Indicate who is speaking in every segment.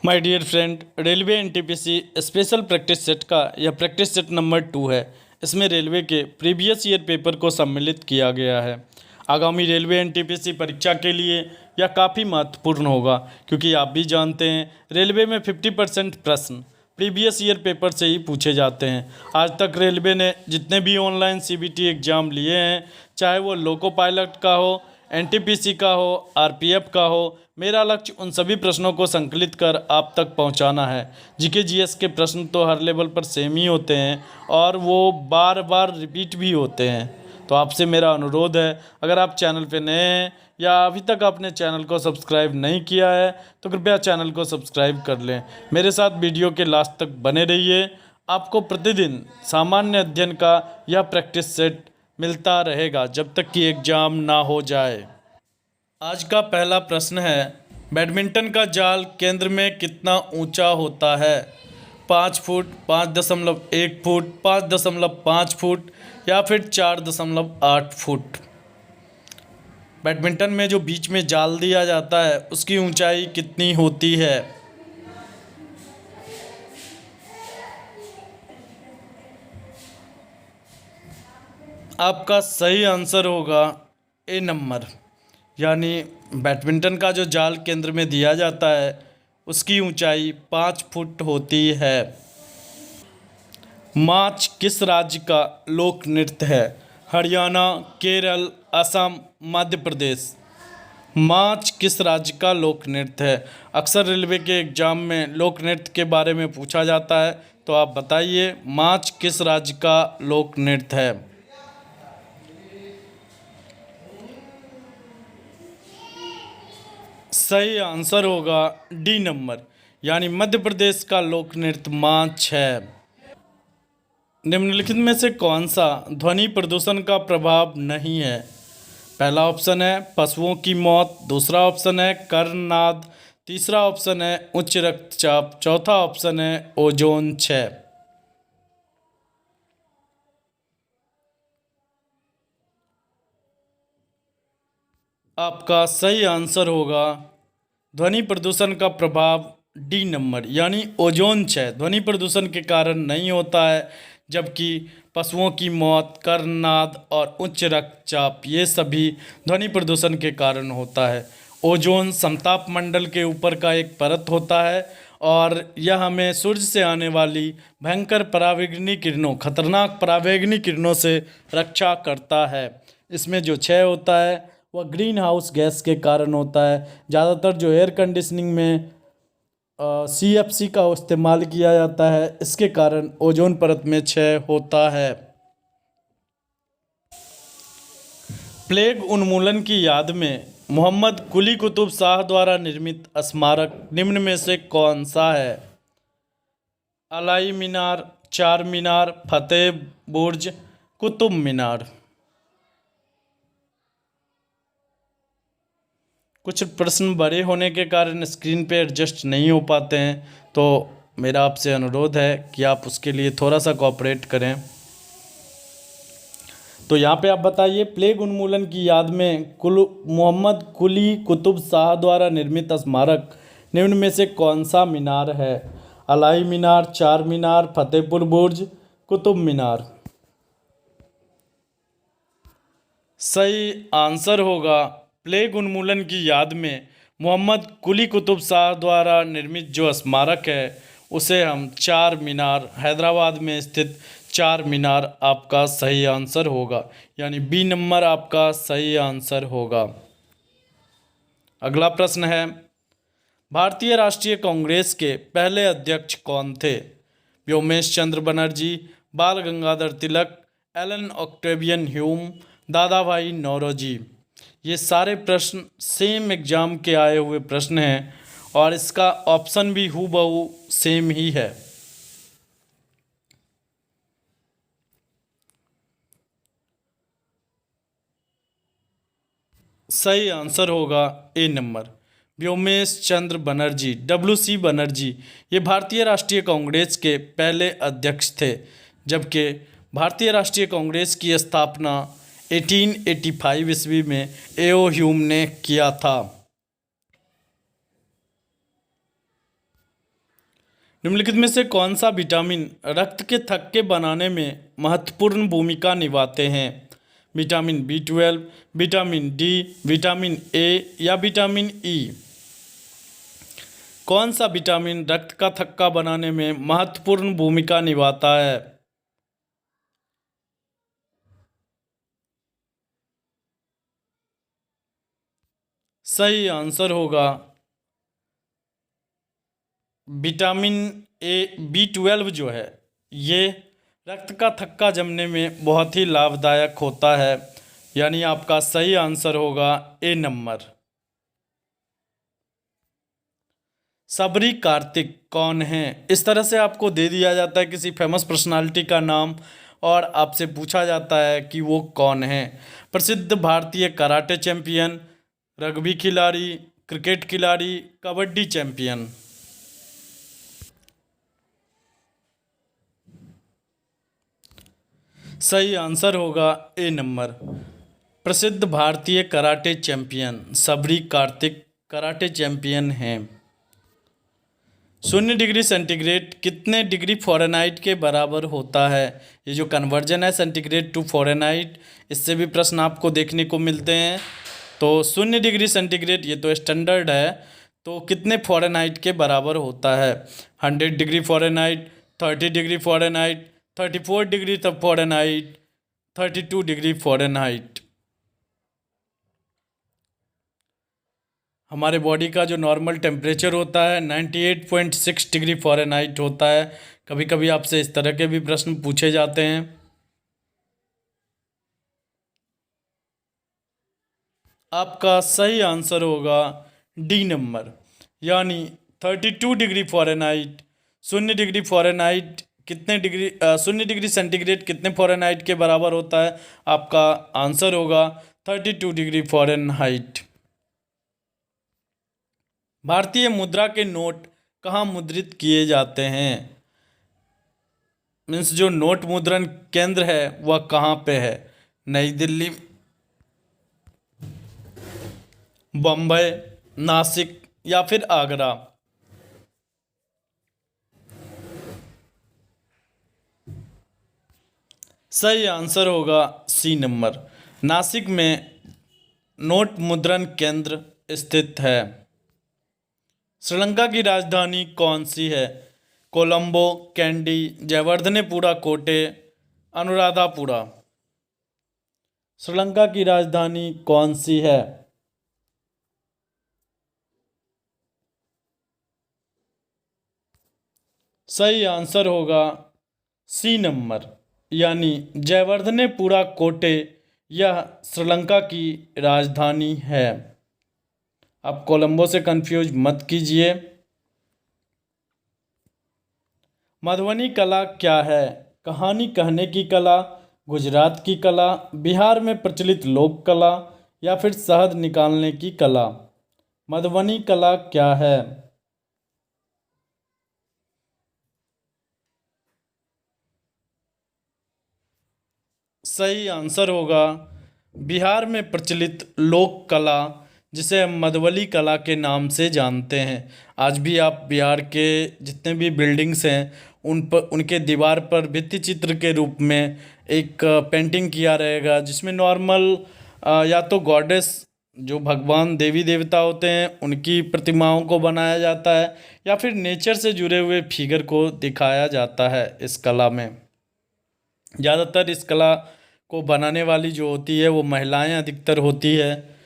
Speaker 1: My dear friend, railway NTPC special practice set का यह practice set number 2 है। इसमें रेलवे के प्रीवियस ईयर पेपर को सम्मिलित किया गया है। आगामी रेलवे एनटीपीसी परीक्षा के लिए यह काफ़ी महत्वपूर्ण होगा, क्योंकि आप भी जानते हैं रेलवे में 50% प्रश्न प्रीवियस ईयर पेपर से ही पूछे जाते हैं। आज तक रेलवे ने जितने भी ऑनलाइन सीबीटी एग्ज़ाम लिए हैं, चाहे वो लोको पायलट का हो, एनटीपीसी का हो, आरपीएफ का हो, मेरा लक्ष्य उन सभी प्रश्नों को संकलित कर आप तक पहुंचाना है। जीके जीएस के प्रश्न तो हर लेवल पर सेम ही होते हैं और वो बार बार रिपीट भी होते हैं। तो आपसे मेरा अनुरोध है, अगर आप चैनल पे नए हैं या अभी तक आपने चैनल को सब्सक्राइब नहीं किया है तो कृपया चैनल को सब्सक्राइब कर लें। मेरे साथ वीडियो के लास्ट तक बने रहिए। आपको प्रतिदिन सामान्य अध्ययन का यह प्रैक्टिस सेट मिलता रहेगा जब तक कि एग्ज़ाम ना हो जाए। आज का पहला प्रश्न है, बैडमिंटन का जाल केंद्र में कितना ऊंचा होता है? 5 फुट, 5.1 फुट, 5.5 फुट या फिर 4.8 फुट। बैडमिंटन में जो बीच में जाल दिया जाता है उसकी ऊंचाई कितनी होती है? आपका सही आंसर होगा ए नंबर, यानी बैडमिंटन का जो जाल केंद्र में दिया जाता है उसकी ऊंचाई 5 फुट होती है। माच किस राज्य का लोक नृत्य है? हरियाणा, केरल, असम, मध्य प्रदेश। माच किस राज्य का लोक नृत्य है? अक्सर रेलवे के एग्जाम में लोक नृत्य के बारे में पूछा जाता है, तो आप बताइए माच किस राज्य का लोक नृत्य है? सही आंसर होगा डी नंबर, यानी मध्य प्रदेश का लोक नृत्य माच है। निम्नलिखित में से कौन सा ध्वनि प्रदूषण का प्रभाव नहीं है? पहला ऑप्शन है पशुओं की मौत, दूसरा ऑप्शन है कर्णनाद, तीसरा ऑप्शन है उच्च रक्तचाप, चौथा ऑप्शन है ओजोन क्षय। आपका सही आंसर होगा ध्वनि प्रदूषण का प्रभाव डी नंबर, यानी ओजोन क्षय ध्वनि प्रदूषण के कारण नहीं होता है, जबकि पशुओं की मौत, कर्णनाद और उच्च रक्तचाप ये सभी ध्वनि प्रदूषण के कारण होता है। ओजोन समताप मंडल के ऊपर का एक परत होता है और यह हमें सूर्य से आने वाली भयंकर परावैंगनी किरणों, खतरनाक परावैंगनी किरणों से रक्षा करता है। इसमें जो क्षय होता है वह ग्रीन हाउस गैस के कारण होता है। ज़्यादातर जो एयर कंडीशनिंग में CFC का इस्तेमाल किया जाता है, इसके कारण ओजोन परत में क्षय होता है। प्लेग उन्मूलन की याद में मोहम्मद कुली कुतुब शाह द्वारा निर्मित स्मारक निम्न में से कौन सा है? अलाई मीनार, चार मीनार, फतेह बुर्ज, कुतुब मीनार। कुछ प्रश्न बड़े होने के कारण स्क्रीन पे एडजस्ट नहीं हो पाते हैं, तो मेरा आपसे अनुरोध है कि आप उसके लिए थोड़ा सा कोऑपरेट करें। तो यहाँ पे आप बताइए, प्लेग उन्मूलन की याद में मोहम्मद कुली कुतुब शाह द्वारा निर्मित स्मारक निम्न में से कौन सा मीनार है? अलाई मीनार, चार मीनार, फतेहपुर बुर्ज, कुतुब मीनार। सही आंसर होगा प्लेग उन्मूलन की याद में मोहम्मद कुली कुतुब शाह द्वारा निर्मित जो स्मारक है उसे हम चार मीनार, हैदराबाद में स्थित चार मीनार आपका सही आंसर होगा, यानी बी नंबर आपका सही आंसर होगा। अगला प्रश्न है, भारतीय राष्ट्रीय कांग्रेस के पहले अध्यक्ष कौन थे? व्योमेश चंद्र बनर्जी, बाल Gangadhar Tilak, Elon Octavian Hume, दादा भाई नौरोजी। ये सारे प्रश्न सेम एग्जाम के आए हुए प्रश्न हैं और इसका ऑप्शन भी हूबहू सेम ही है। सही आंसर होगा ए नंबर, व्योमेश चंद्र बनर्जी, WC बनर्जी। ये भारतीय राष्ट्रीय कांग्रेस के पहले अध्यक्ष थे, जबकि भारतीय राष्ट्रीय कांग्रेस की स्थापना 1885 ईस्वी में A.O. ह्यूम ने किया था। निम्नलिखित में से कौन सा विटामिन रक्त के थक्के बनाने में महत्वपूर्ण भूमिका निभाते हैं? Vitamin B12, vitamin D, vitamin A या विटामिन ई? कौन सा विटामिन रक्त का थक्का बनाने में महत्वपूर्ण भूमिका निभाता है? सही आंसर होगा विटामिन B12 जो है ये रक्त का थक्का जमने में बहुत ही लाभदायक होता है, यानी आपका सही आंसर होगा ए नंबर। सबरी कार्तिक कौन है? इस तरह से आपको दे दिया जाता है किसी फेमस पर्सनालिटी का नाम और आपसे पूछा जाता है कि वो कौन है। प्रसिद्ध भारतीय कराटे चैंपियन, रग्बी खिलाड़ी, क्रिकेट खिलाड़ी, कबड्डी चैंपियन? सही आंसर होगा ए नंबर। प्रसिद्ध भारतीय कराटे चैंपियन सबरी कार्तिक कराटे चैंपियन हैं। 0 डिग्री सेंटीग्रेड कितने डिग्री फ़ारेनहाइट के बराबर होता है? ये जो कन्वर्जन है सेंटीग्रेड टू फ़ारेनहाइट, इससे भी प्रश्न आपको देखने को मिलते हैं। तो 0 डिग्री सेंटीग्रेड ये तो स्टैंडर्ड है, तो कितने फ़ारेनहाइट के बराबर होता है? 100 degree Fahrenheit, 30 degree Fahrenheit, 34 degree Fahrenheit, 32 degree Fahrenheit? हमारे बॉडी का जो नॉर्मल टेम्परेचर होता है 98.6 डिग्री फ़ारेनहाइट होता है। कभी कभी आपसे इस तरह के भी प्रश्न पूछे जाते हैं। आपका सही आंसर होगा डी नंबर, यानी 32 डिग्री फ़ारेनहाइट। 0 डिग्री फ़ारेनहाइट कितने डिग्री 0 डिग्री सेंटीग्रेड कितने फ़ारेनहाइट के बराबर होता है? आपका आंसर होगा 32 डिग्री फ़ारेनहाइट। भारतीय मुद्रा के नोट कहाँ मुद्रित किए जाते हैं? मीन्स जो नोट मुद्रण केंद्र है वह कहाँ पे है? नई दिल्ली, बम्बई, नासिक या फिर आगरा? सही आंसर होगा सी नंबर, नासिक में नोट मुद्रण केंद्र स्थित है। श्रीलंका की राजधानी कौन सी है? कोलंबो, कैंडी, जयवर्धनेपुरा कोटे, अनुराधापुरा? श्रीलंका की राजधानी कौन सी है? सही आंसर होगा सी नंबर, यानी जयवर्धनेपुरा कोटे यह श्रीलंका की राजधानी है। आप कोलंबो से कंफ्यूज मत कीजिए। मधुबनी कला क्या है? कहानी कहने की कला, गुजरात की कला, बिहार में प्रचलित लोक कला या फिर शहद निकालने की कला? मधुबनी कला क्या है? सही आंसर होगा बिहार में प्रचलित लोक कला, जिसे हम मधुबनी कला के नाम से जानते हैं। आज भी आप बिहार के जितने भी बिल्डिंग्स हैं उन पर, उनके दीवार पर भित्ति चित्र के रूप में एक पेंटिंग किया रहेगा, जिसमें नॉर्मल या तो गॉडेस जो भगवान देवी देवता होते हैं उनकी प्रतिमाओं को बनाया जाता है, या फिर नेचर से जुड़े हुए फिगर को दिखाया जाता है इस कला में। ज़्यादातर इस कला को बनाने वाली जो होती है वो महिलाएं अधिकतर होती है।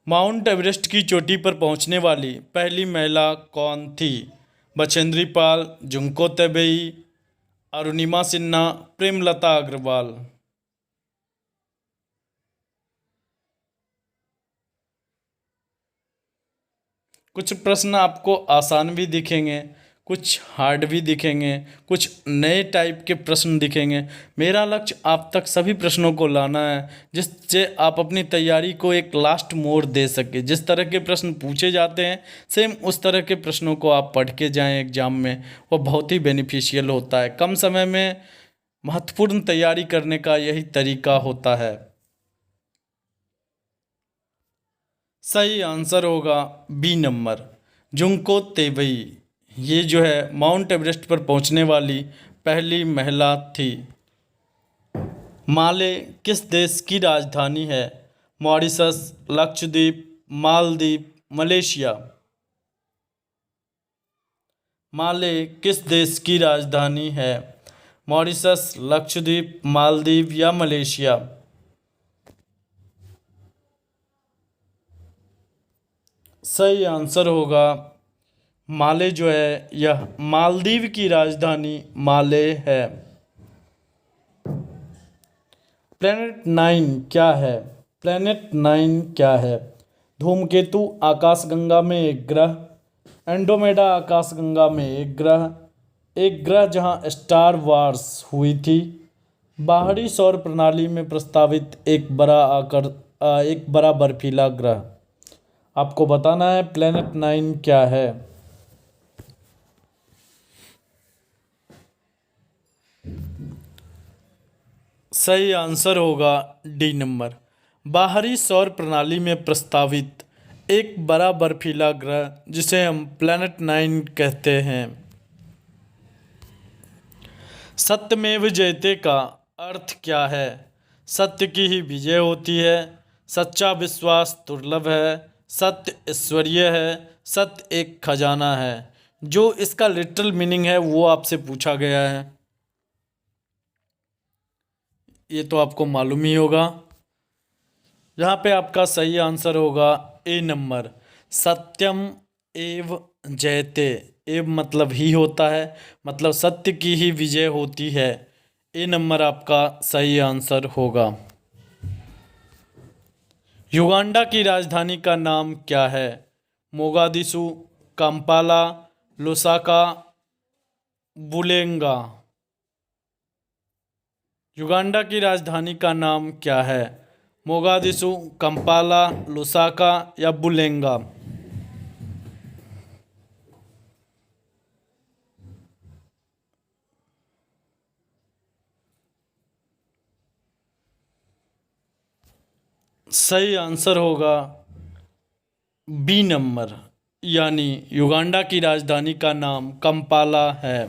Speaker 1: माउंट एवरेस्ट की चोटी पर पहुंचने वाली पहली महिला कौन थी? बछेंद्री पाल, जुंको तबेई, अरुणिमा सिन्हा, प्रेमलता अग्रवाल? कुछ प्रश्न आपको आसान भी दिखेंगे, कुछ हार्ड भी दिखेंगे, कुछ नए टाइप के प्रश्न दिखेंगे। मेरा लक्ष्य आप तक सभी प्रश्नों को लाना है, जिससे आप अपनी तैयारी को एक लास्ट मोड़ दे सके। जिस तरह के प्रश्न पूछे जाते हैं सेम उस तरह के प्रश्नों को आप पढ़ के जाएं एग्जाम में, वो बहुत ही बेनिफिशियल होता है। कम समय में महत्वपूर्ण तैयारी करने का यही तरीका होता है। सही आंसर होगा बी नंबर, जुंको तेवई, ये जो है माउंट एवरेस्ट पर पहुंचने वाली पहली महिला थी। माले किस देश की राजधानी है? Mauritius, Lakshadweep, Maldives, Malaysia. माले किस देश की राजधानी है? मॉरिशस, लक्षद्वीप, मालदीव या मलेशिया। सही आंसर होगा माले जो है यह मालदीव की राजधानी माले है। प्लेनेट 9 क्या है? प्लेनेट 9 क्या है? धूमकेतु आकाशगंगा में एक ग्रह, एंड्रोमेडा आकाशगंगा में एक ग्रह जहां स्टार वार्स हुई थी, बाहरी सौर प्रणाली में प्रस्तावित एक बड़ा बर्फीला ग्रह। आपको बताना है प्लेनेट 9 क्या है। सही आंसर होगा डी नंबर, बाहरी सौर प्रणाली में प्रस्तावित एक बड़ा बर्फीला ग्रह जिसे हम प्लेनेट 9 कहते हैं। सत्यमेव जयते का अर्थ क्या है? सत्य की ही विजय होती है, सच्चा विश्वास दुर्लभ है, सत्य ईश्वरीय है, सत्य एक खजाना है। जो इसका लिटरल मीनिंग है वो आपसे पूछा गया है, ये तो आपको मालूम ही होगा। यहाँ पे आपका सही आंसर होगा ए नंबर, सत्यम एव जयते। एव मतलब ही होता है, मतलब सत्य की ही विजय होती है। ए नंबर आपका सही आंसर होगा। युगांडा की राजधानी का नाम क्या है? Mogadishu, Kampala, Lusaka, Bulenga. Uganda की राजधानी का नाम क्या है? मोगादिशु, कंपाला, लुसाका या बुलेंगा। सही आंसर होगा बी नंबर, यानी युगांडा की राजधानी का नाम कंपाला है।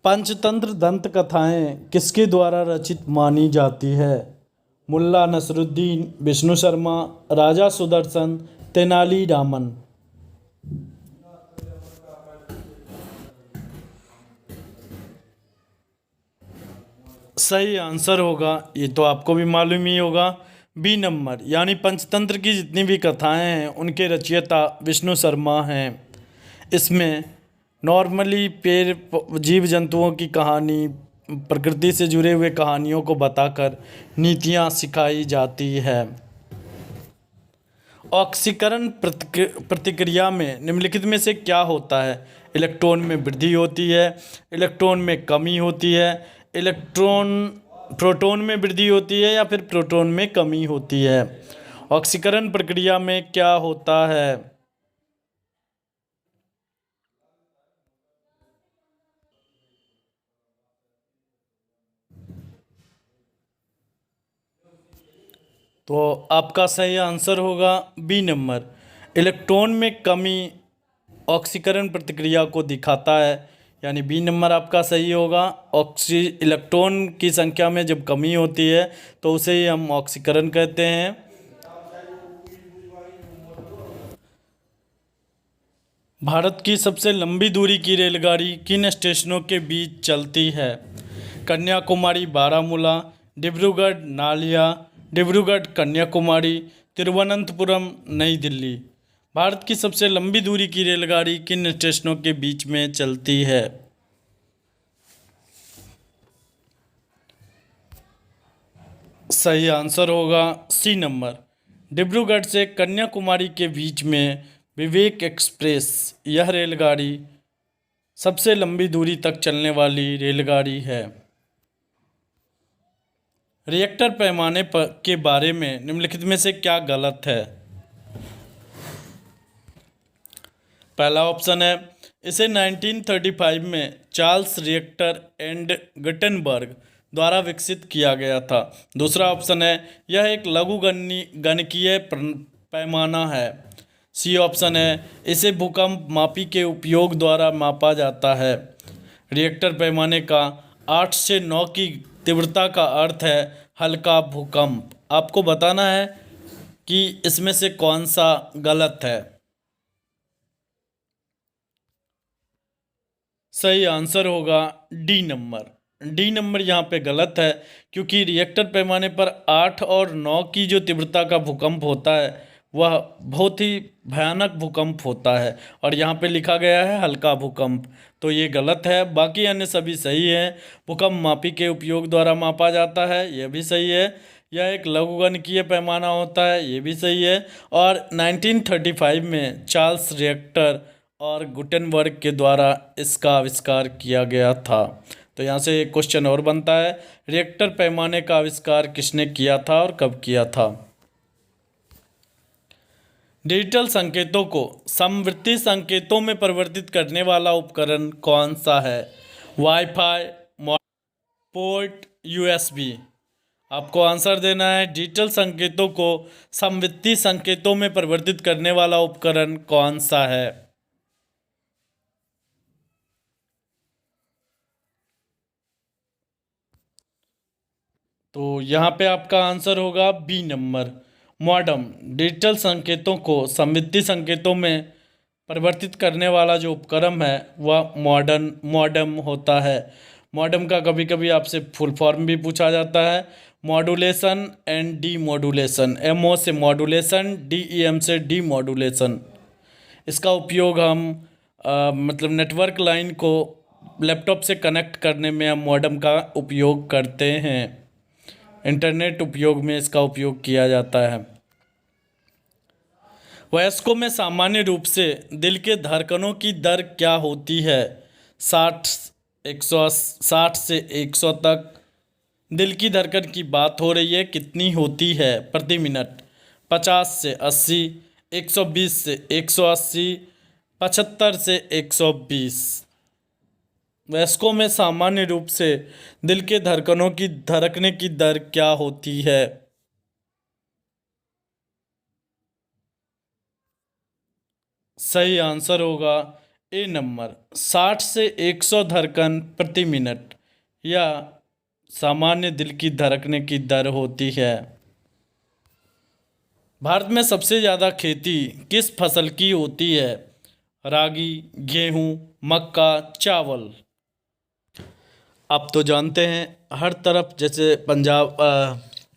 Speaker 1: पंचतंत्र दंत कथाएं किसके द्वारा रचित मानी जाती है? मुल्ला नसरुद्दीन, विष्णु शर्मा, राजा सुदर्शन, तेनाली रामन। सही आंसर होगा, ये तो आपको भी मालूम ही होगा, बी नंबर, यानी पंचतंत्र की जितनी भी कथाएं हैं उनके रचयिता विष्णु शर्मा हैं। इसमें नॉर्मली पेड़ जीव जंतुओं की कहानी, प्रकृति से जुड़े हुए कहानियों को बताकर नीतियाँ सिखाई जाती है। ऑक्सीकरण प्रतिक्रिया में निम्नलिखित में से क्या होता है? इलेक्ट्रॉन में वृद्धि होती है, इलेक्ट्रॉन में कमी होती है, प्रोटॉन में वृद्धि होती है या फिर प्रोटॉन में कमी होती है। ऑक्सीकरण प्रक्रिया में क्या होता है? तो आपका सही आंसर होगा बी नंबर, इलेक्ट्रॉन में कमी ऑक्सीकरण प्रतिक्रिया को दिखाता है, यानी बी नंबर आपका सही होगा। इलेक्ट्रॉन की संख्या में जब कमी होती है तो उसे ही हम ऑक्सीकरण कहते हैं। भारत की सबसे लंबी दूरी की रेलगाड़ी किन स्टेशनों के बीच चलती है? कन्याकुमारी बारामूला, डिब्रूगढ़ नालिया, डिब्रूगढ़ कन्याकुमारी, तिरुवनंतपुरम नई दिल्ली। भारत की सबसे लंबी दूरी की रेलगाड़ी किन स्टेशनों के बीच में चलती है? सही आंसर होगा सी नंबर, डिब्रूगढ़ से कन्याकुमारी के बीच में विवेक एक्सप्रेस, यह रेलगाड़ी सबसे लंबी दूरी तक चलने वाली रेलगाड़ी है। रिएक्टर पैमाने के बारे में निम्नलिखित में से क्या गलत है? पहला ऑप्शन है, इसे 1935 में चार्ल्स रिएक्टर एंड गटेनबर्ग द्वारा विकसित किया गया था। दूसरा ऑप्शन है, यह एक लघु गणकीय पैमाना है। सी ऑप्शन है, इसे भूकंप मापी के उपयोग द्वारा मापा जाता है। रिएक्टर पैमाने का 8 से 9 की तीव्रता का अर्थ है हल्का भूकंप। आपको बताना है कि इसमें से कौन सा गलत है। सही आंसर होगा डी नंबर। डी नंबर यहाँ पे गलत है, क्योंकि रिएक्टर पैमाने पर 8 और 9 की जो तीव्रता का भूकंप होता है वह बहुत ही भयानक भूकंप होता है, और यहाँ पे लिखा गया है हल्का भूकंप, तो ये गलत है। बाकी अन्य सभी सही है। भूकंप मापी के उपयोग द्वारा मापा जाता है, यह भी सही है। यह एक लघुगणकीय पैमाना होता है, ये भी सही है। और 1935 में चार्ल्स रिएक्टर और गुटेनबर्ग के द्वारा इसका आविष्कार किया गया था। तो यहाँ से एक क्वेश्चन और बनता है, रिएक्टर पैमाने का आविष्कार किसने किया था और कब किया था। डिजिटल संकेतों को समवर्ती संकेतों में परिवर्तित करने वाला उपकरण कौन सा है। Wifi, port, USB. आपको आंसर देना है, डिजिटल संकेतों को समवर्ती संकेतों में परिवर्तित करने वाला उपकरण कौन सा है। तो यहाँ पे आपका आंसर होगा बी नंबर, मॉडम। डिजिटल संकेतों को समवर्ती संकेतों में परिवर्तित करने वाला जो उपकरण है वह मॉडम होता है। मॉडम का कभी कभी आपसे फुल फॉर्म भी पूछा जाता है, modulation and demodulation. MO से मॉड्यूलेशन, डीईएम से डी मॉड्यूलेशन। इसका उपयोग हम मतलब नेटवर्क लाइन को लैपटॉप से कनेक्ट करने में हम मॉडम का उपयोग करते हैं। इंटरनेट उपयोग में इसका उपयोग किया जाता है। वयस्कों में सामान्य रूप से दिल के धड़कनों की दर क्या होती है। 60 से 100 तक दिल की धड़कन की बात हो रही है, कितनी होती है प्रति मिनट। 50 से 80, 120 से 180, 75 से 120। वयस्कों में सामान्य रूप से दिल के धड़कनों की धड़कने की दर क्या होती है। सही आंसर होगा ए नंबर, 60 से 100 धड़कन प्रति मिनट या सामान्य दिल की धड़कने की दर होती है। भारत में सबसे ज़्यादा खेती किस फसल की होती है। रागी, गेहूं, मक्का, चावल। आप तो जानते हैं हर तरफ, जैसे पंजाब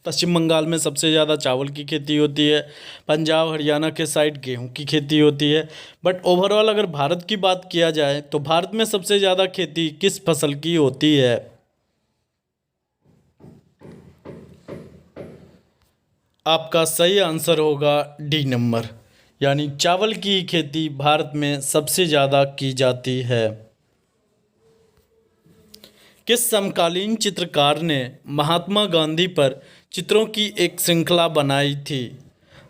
Speaker 1: पश्चिम बंगाल में सबसे ज़्यादा चावल की खेती होती है, पंजाब हरियाणा के साइड गेहूं की खेती होती है। बट ओवरऑल अगर भारत की बात किया जाए तो भारत में सबसे ज़्यादा खेती किस फसल की होती है। आपका सही आंसर होगा डी नंबर, यानी चावल की खेती भारत में सबसे ज़्यादा की जाती है। किस समकालीन चित्रकार ने महात्मा गांधी पर चित्रों की एक श्रृंखला बनाई थी।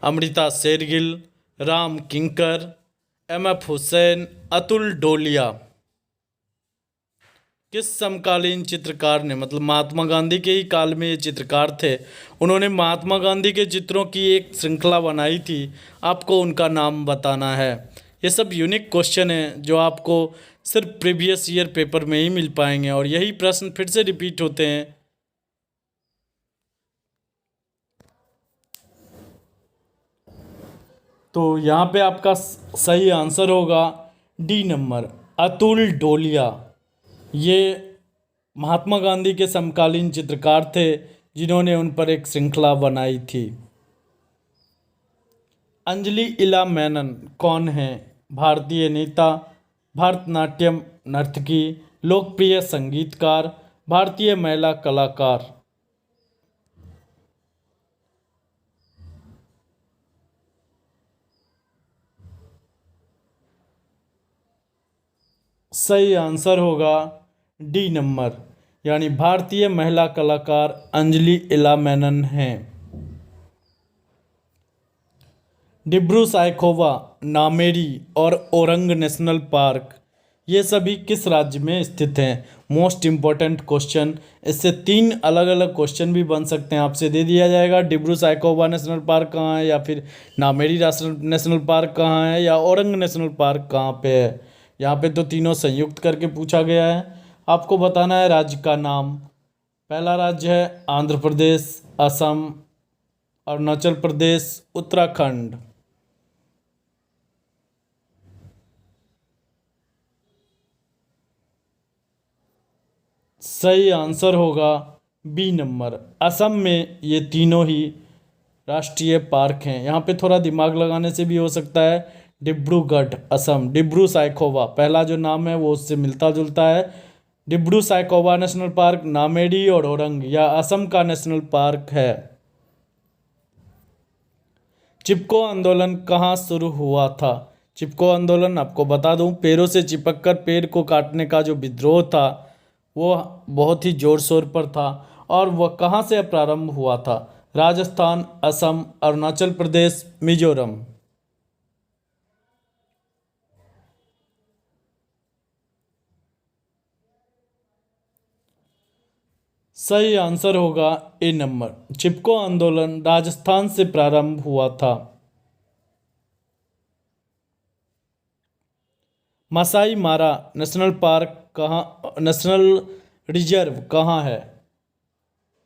Speaker 1: अमृता शेरगिल, राम किंकर, एम.एफ. हुसैन, अतुल डोलिया। किस समकालीन चित्रकार ने, मतलब महात्मा गांधी के ही काल में ये चित्रकार थे, उन्होंने महात्मा गांधी के चित्रों की एक श्रृंखला बनाई थी। आपको उनका नाम बताना है। ये सब यूनिक क्वेश्चन है जो आपको सिर्फ प्रीवियस ईयर पेपर में ही मिल पाएंगे, और यही प्रश्न फिर से रिपीट होते हैं। तो यहाँ पे आपका सही आंसर होगा डी नंबर, अतुल डोलिया। ये महात्मा गांधी के समकालीन चित्रकार थे जिन्होंने उन पर एक श्रृंखला बनाई थी। अंजलि इला मेनन कौन है। भारतीय नेता, भरतनाट्यम नर्तकी, लोकप्रिय संगीतकार, भारतीय महिला कलाकार। सही आंसर होगा डी नंबर, यानी भारतीय महिला कलाकार अंजलि इला मेनन हैं। डिब्रू साइखोवा, नामेरी और ओरंग नेशनल पार्क, ये सभी किस राज्य में स्थित हैं? Most important question. इससे 3 अलग अलग क्वेश्चन भी बन सकते हैं, आपसे दे दिया जाएगा। डिब्रू साइखोवा नेशनल पार्क कहाँ है, या फिर नामेरी राष्ट्रीय नेशनल पार्क कहाँ है, या औरंग नेशनल पार्क कहाँ पे है। यहाँ पे तो तीनों संयुक्त करके पूछा गया है। आपको बताना है राज्य का नाम। पहला राज्य है आंध्र प्रदेश, असम, अरुणाचल प्रदेश, उत्तराखंड। सही आंसर होगा बी नंबर, असम में ये तीनों ही राष्ट्रीय पार्क हैं। यहाँ पे थोड़ा दिमाग लगाने से भी हो सकता है। डिब्रूगढ़ असम, डिब्रू साइखोवा पहला जो नाम है वो उससे मिलता जुलता है। डिब्रू साइखोवा नेशनल पार्क नामेरी और औरंग या असम का नेशनल पार्क है। चिपको आंदोलन कहाँ शुरू हुआ था? चिपको आंदोलन आपको बता दूं, पेड़ों से चिपककर पेड़ को काटने का जो विद्रोह था वो बहुत ही जोर शोर पर था। और वह कहाँ से प्रारंभ हुआ था? राजस्थान, असम, अरुणाचल प्रदेश, मिजोरम। सही आंसर होगा ए नंबर, चिपको आंदोलन राजस्थान से प्रारंभ हुआ था। मसाई मारा नेशनल पार्क कहाँ, नेशनल रिजर्व कहाँ है?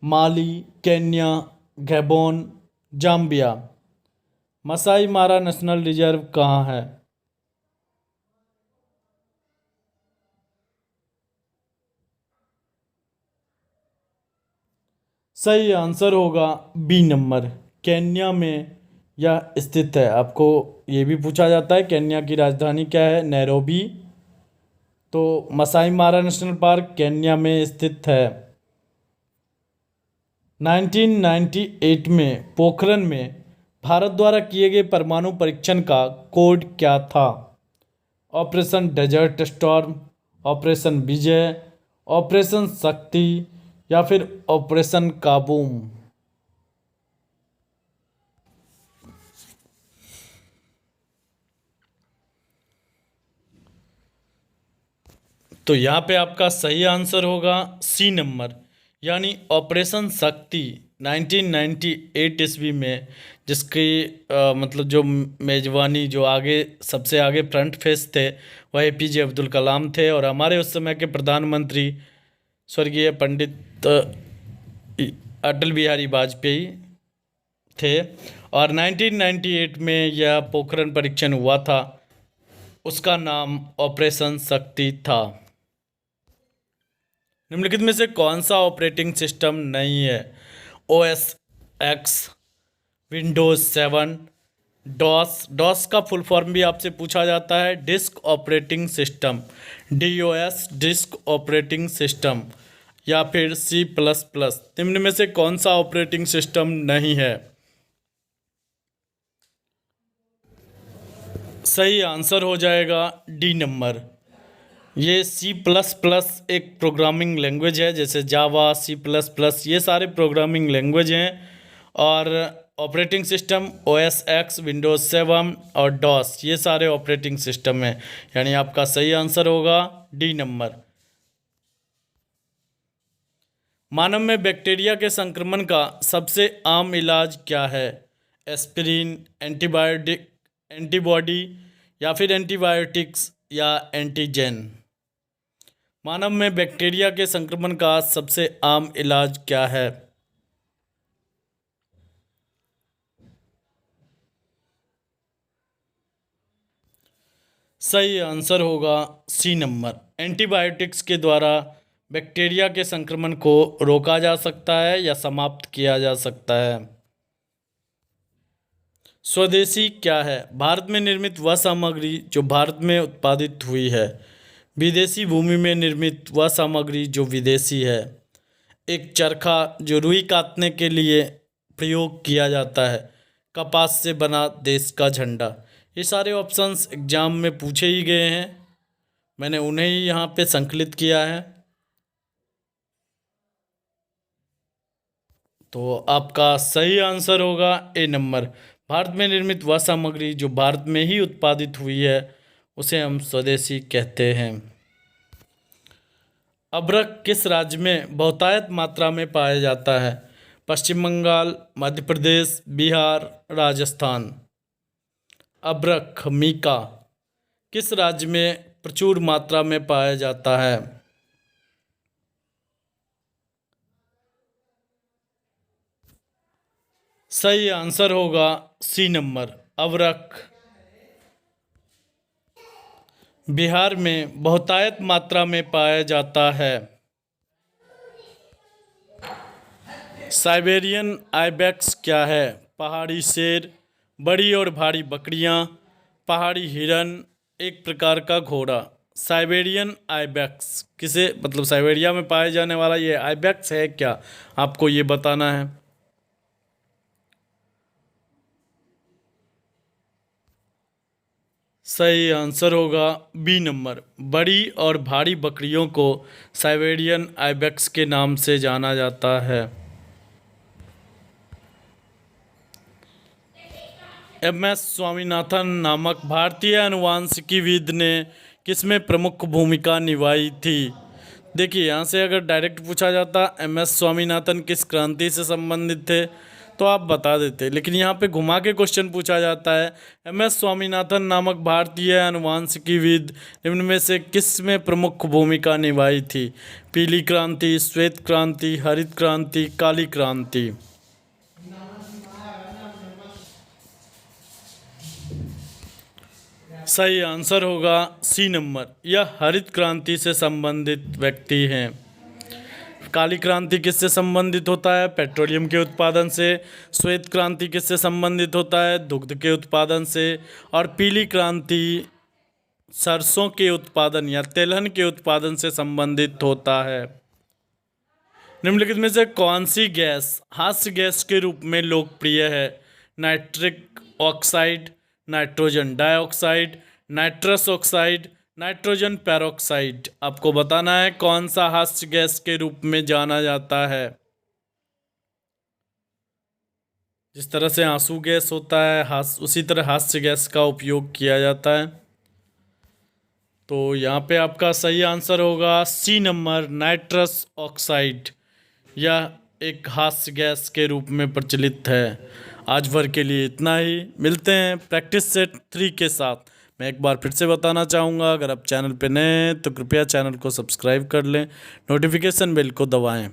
Speaker 1: माली, केन्या, गैबोन, जाम्बिया। मसाई मारा नेशनल रिजर्व कहाँ है? सही आंसर होगा बी नंबर, केन्या में यह स्थित है। आपको ये भी पूछा जाता है केन्या की राजधानी क्या है? नैरोबी। तो मसाई मारा नेशनल पार्क केन्या में स्थित है। 1998 में पोखरण में भारत द्वारा किए गए परमाणु परीक्षण का कोड क्या था? ऑपरेशन डेजर्ट स्टॉर्म, ऑपरेशन विजय, ऑपरेशन शक्ति, या फिर ऑपरेशन काबूम। तो यहाँ पे आपका सही आंसर होगा सी नंबर, यानी ऑपरेशन शक्ति 1998 ईस्वी में, जिसकी मतलब जो मेजबानी, जो आगे सबसे आगे फ्रंट फेस थे वह एपीजे अब्दुल कलाम थे, और हमारे उस समय के प्रधानमंत्री स्वर्गीय पंडित अटल बिहारी वाजपेयी थे। और 1998 में यह पोखरण परीक्षण हुआ था, उसका नाम ऑपरेशन शक्ति था। निम्नलिखित में से कौन सा ऑपरेटिंग सिस्टम नहीं है? OS X, Windows 7, DOS. DOS का फुल फॉर्म भी आपसे पूछा जाता है, disk operating system, DOS, disk operating system, या फिर सी प्लस प्लस। निम्न में से कौन सा ऑपरेटिंग सिस्टम नहीं है? सही आंसर हो जाएगा डी नंबर, ये सी प्लस प्लस एक प्रोग्रामिंग लैंग्वेज है। जैसे जावा, सी प्लस प्लस, ये सारे प्रोग्रामिंग लैंग्वेज हैं। और operating system OS X, Windows 7 और डॉस, ये सारे ऑपरेटिंग सिस्टम हैं। यानी आपका सही आंसर होगा डी नंबर। मानव में बैक्टीरिया के संक्रमण का सबसे आम इलाज क्या है? एस्पिरिन, एंटीबायोटिक, एंटीबॉडी, या फिर एंटीबायोटिक्स, या एंटीजेन। मानव में बैक्टीरिया के संक्रमण का सबसे आम इलाज क्या है? सही आंसर होगा सी नंबर, एंटीबायोटिक्स के द्वारा बैक्टीरिया के संक्रमण को रोका जा सकता है या समाप्त किया जा सकता है। स्वदेशी क्या है? भारत में निर्मित वह सामग्री जो भारत में उत्पादित हुई है। विदेशी भूमि में निर्मित वह सामग्री जो विदेशी है। एक चरखा जो रुई काटने के लिए प्रयोग किया जाता है। कपास से बना देश का झंडा। ये सारे ऑप्शंस एग्जाम में पूछे ही गए हैं, मैंने उन्हें ही यहाँ पे संकलित किया है। तो आपका सही आंसर होगा ए नंबर, भारत में निर्मित वह सामग्री जो भारत में ही उत्पादित हुई है उसे हम स्वदेशी कहते हैं। अभ्रक किस राज्य में बहुतायत मात्रा में पाया जाता है? पश्चिम बंगाल, मध्य प्रदेश, बिहार, राजस्थान। अभ्रक मीका किस राज्य में प्रचुर मात्रा में पाया जाता है? सही आंसर होगा सी नंबर, अभ्रक बिहार में बहुतायत मात्रा में पाया जाता है। साइबेरियन आइबेक्स क्या है? पहाड़ी शेर, बड़ी और भारी बकरियां, पहाड़ी हिरन, एक प्रकार का घोड़ा। साइबेरियन आइबेक्स किसे मतलब साइबेरिया में पाए जाने वाला ये आइबेक्स है क्या, आपको ये बताना है। सही आंसर होगा बी नंबर, बड़ी और भारी बकरियों को साइबेरियन आइबेक्स के नाम से जाना जाता है। एम.एस. स्वामीनाथन नामक भारतीय अनुवांशिकीविद ने किसमें प्रमुख भूमिका निभाई थी? देखिए यहाँ से अगर डायरेक्ट पूछा जाता एम.एस. स्वामीनाथन किस क्रांति से संबंधित थे तो आप बता देते, लेकिन यहाँ पे घुमा के क्वेश्चन पूछा जाता है एम.एस. स्वामीनाथन नामक भारतीय अनुवांशिकीविद निम्न में से किस में प्रमुख भूमिका निभाई थी? पीली क्रांति, श्वेत क्रांति, हरित क्रांति, काली क्रांति। सही आंसर होगा सी नंबर, यह हरित क्रांति से संबंधित व्यक्ति हैं। काली क्रांति किससे संबंधित होता है? पेट्रोलियम के उत्पादन से। श्वेत क्रांति किससे संबंधित होता है? दुग्ध के उत्पादन से। और पीली क्रांति सरसों के उत्पादन या तेलहन के उत्पादन से संबंधित होता है। निम्नलिखित में से कौन सी गैस हास्य गैस के रूप में लोकप्रिय है? Nitric oxide, nitrogen dioxide, nitrous oxide, nitrogen peroxide. आपको बताना है कौन सा हास्य गैस के रूप में जाना जाता है। जिस तरह से आंसू गैस होता है उसी तरह हास्य गैस का उपयोग किया जाता है। तो यहाँ पे आपका सही आंसर होगा सी नंबर, नाइट्रस ऑक्साइड। यह एक हास्य गैस के रूप में प्रचलित है। आज भर के लिए इतना ही, मिलते हैं प्रैक्टिस सेट 3 के साथ। मैं एक बार फिर से बताना चाहूँगा, अगर आप चैनल पे नए हैं तो कृपया चैनल को सब्सक्राइब कर लें, नोटिफिकेशन बेल को दबाएं।